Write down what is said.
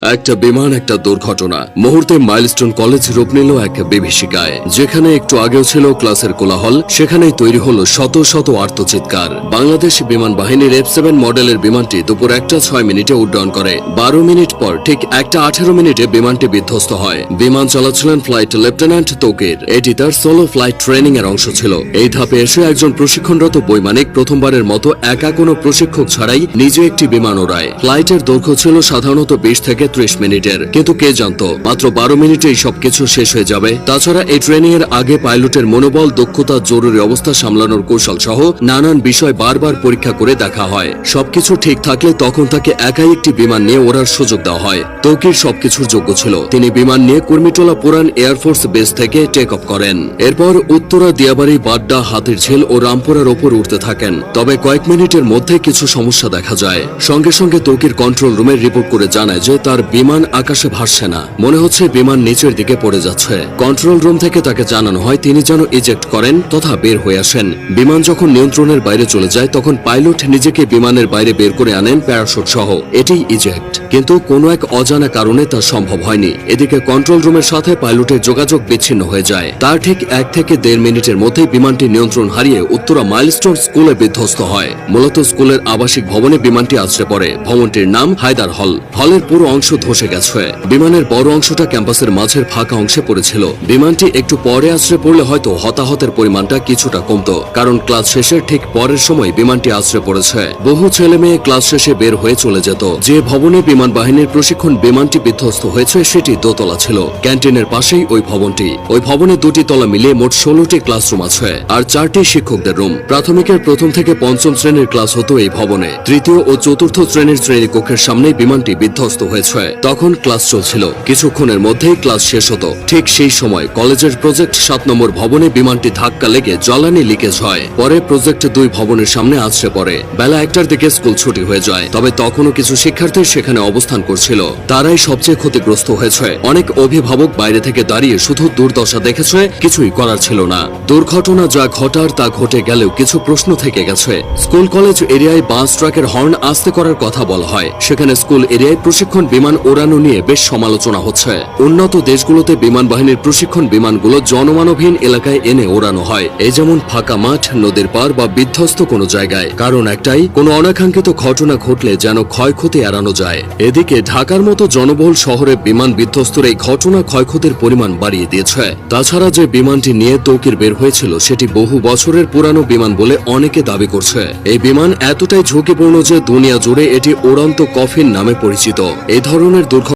একটা বিমান একটা দুর্ঘটনা মুহূর্তে মাইলস্টোন কলেজ রূপ নিল এক বিভীষিকায়। যেখানে একটু আগেও ছিল ক্লাসের কোলাহল, সেখানেই তৈরি হলো শত শত আর্তচিৎকার। বাংলাদেশ বিমান বাহিনীর F7 মডেলের বিমানটি দুপুর 1:06 উড্ডয়ন করে। 12 মিনিট পর ঠিক 1:18 বিমানটি বিধ্বস্ত হয়। বিমান চালাচ্ছিলেন ফ্লাইট লেফটেন্যান্ট তৌকির। এটি তার সোলো ফ্লাইট ট্রেনিং এর অংশ ছিল। এই ধাপে এসে একজন প্রশিক্ষণরত বৈমানিক প্রথমবারের মতো একা কোনো প্রশিক্ষক ছাড়াই নিজে একটি বিমান ওড়ায়। ফ্লাইটের দৈর্ঘ্য ছিল সাধারণত 20 থেকে 30 মিনিটের, কিন্তু কে জানতো মাত্র 12 মিনিটেই সবকিছু শেষ হয়ে যাবে। তাছাড়া এই ট্রেনিং এর আগে পাইলটের মনোবল, দক্ষতা, জরুরি অবস্থা সামলানোর কৌশল সহ নানান বিষয় বারবার পরীক্ষা করে দেখা হয়। সবকিছু ঠিক থাকলে তখন তাকে একাই একটি বিমান নিয়ে ওড়ার সুযোগ দেওয়া হয়। তৌকির সবকিছুর যোগ্য ছিল। তিনি বিমান নিয়ে কুর্মিটোলা পুরান এয়ারফোর্স বেস থেকে টেক অফ করেন। এরপর উত্তরা, দিয়াবাড়ি, বাড্ডা, হাতিরঝিল ও রামপুরার ওপর উঠতে থাকেন। তবে কয়েক মিনিটের মধ্যে কিছু সমস্যা দেখা যায়। সঙ্গে সঙ্গে তৌকির কন্ট্রোল রুমে রিপোর্ট করে জানায় যে তার বিমান আকাশে ভাসছে না, মনে হচ্ছে বিমান নিচের দিকে পড়ে যাচ্ছে। কন্ট্রোল রুম থেকে তাকে জানানো হয় তিনি যেন ইজেক্ট করেন তথা বের হয়ে আসেন। বিমান যখন নিয়ন্ত্রণের বাইরে চলে যায় তখন পাইলট নিজেকে বিমানের বাইরে বের করে আনেন প্যারাশুট সহ। এটাই ইজেক্ট, কিন্তু কোনো এক অজানা কারণে তা সম্ভব হয়নি। এদিকে কন্ট্রোল রুমের সাথে পাইলটের যোগাযোগ বিচ্ছিন্ন হয়ে যায়। তার ঠিক 1 থেকে 1.5 মিনিটের মধ্যেই বিমানটি নিয়ন্ত্রণ হারিয়ে উত্তরা মাইলস্টোন স্কুলে বিধ্বস্ত হয়। মূলত স্কুলের আবাসিক ভবনে বিমানটি আছড়ে পড়ে। ভবনটির নাম হায়দার হল। হলের পুরো অংশ ধসে গেছে। বিমানের বড় অংশটা ক্যাম্পাসের মাঝের ফাঁকা অংশে পড়েছিল। বিমানটি একটু পরে আছড়ে পড়লে হয়তো হতাহতের পরিমাণটা কিছুটা কমতো, কারণ ক্লাস শেষের ঠিক পরের সময় বিমানটি আছড়ে পড়েছে। বহু ছেলে মেয়ে ক্লাস শেষে বের হয়ে চলে যেত। যে ভবনে বিমান বাহিনীর প্রশিক্ষণ বিমানটি বিধ্বস্ত হয়েছে সেটি দোতলা ছিল। ক্যান্টিনের পাশেই ওই ভবনটি। ওই ভবনে 2টি তলা মিলিয়ে মোট 16টি ক্লাসরুম আছে আর 4টি শিক্ষকদের রুম। প্রাথমিকের 1ম থেকে 5ম শ্রেণীর ক্লাস হতো এই ভবনে। 3য় ও 4র্থ শ্রেণীর শ্রেণীকক্ষের সামনে বিমানটি বিধ্বস্ত হয়েছে। তখন ক্লাস চলছিল। কিছুক্ষণের মধ্যেই ক্লাস শেষ হতো। ঠিক সেই সময় কলেজের প্রজেক্ট 7 নম্বর ভবনে বিমানটি ধাক্কা লেগে জ্বালানি লিকেজ হয়। পরে প্রজেক্ট 2 ভবনের সামনে আছড়ে পড়ে। বেলা 1টার দিকে স্কুল ছুটি হয়ে যায়। তবে তখনও কিছু শিক্ষার্থী সেখানে অবস্থান করছিল। তারাই সবচেয়ে ক্ষতিগ্রস্ত হয়েছে। অনেক অভিভাবক বাইরে থেকে দাঁড়িয়ে শুধু দুর্দশা দেখেছে, কিছুই করার ছিল না। দুর্ঘটনা যা ঘটার তা ঘটে গেলেও কিছু প্রশ্ন থেকে গেছে। স্কুল কলেজ এরিয়ায় বাস ট্রাকের হর্ন আস্তে করার কথা বলা হয়। সেখানে স্কুল এরিয়ায় প্রশিক্ষণ বিমান ওড়ানো নিয়ে বেশ সমালোচনা হচ্ছে। উন্নত দেশগুলোতে বিমান বাহিনীর প্রশিক্ষণ বিমানগুলো জনমানবহীন এলাকায় এনে ওড়ানো হয়, এই যেমন ফাঁকা মাঠ, নদীর পার বা বিধ্বস্ত কোনো জায়গায়। কারণ একটাই, কোনো অনাকাঙ্ক্ষিত ঘটনা ঘটলে যেন ক্ষয়ক্ষতি এড়ানো যায়। এদিকে ঢাকার মতো জনবহুল শহরে বিমান বিধ্বস্তের এই ঘটনা ক্ষয়ক্ষতির পরিমাণ বাড়িয়ে দিয়েছে। তাছাড়া যে বিমানটি নিয়ে তৌকির বের হয়েছিল সেটি বহু বছরের পুরানো বিমান বলে অনেকে দাবি করছে। এই বিমান এতটাই ঝুঁকিপূর্ণ যে দুনিয়া জুড়ে এটি উড়ন্ত কফিন নামে পরিচিত। এই ধরনের দুর্ঘটনা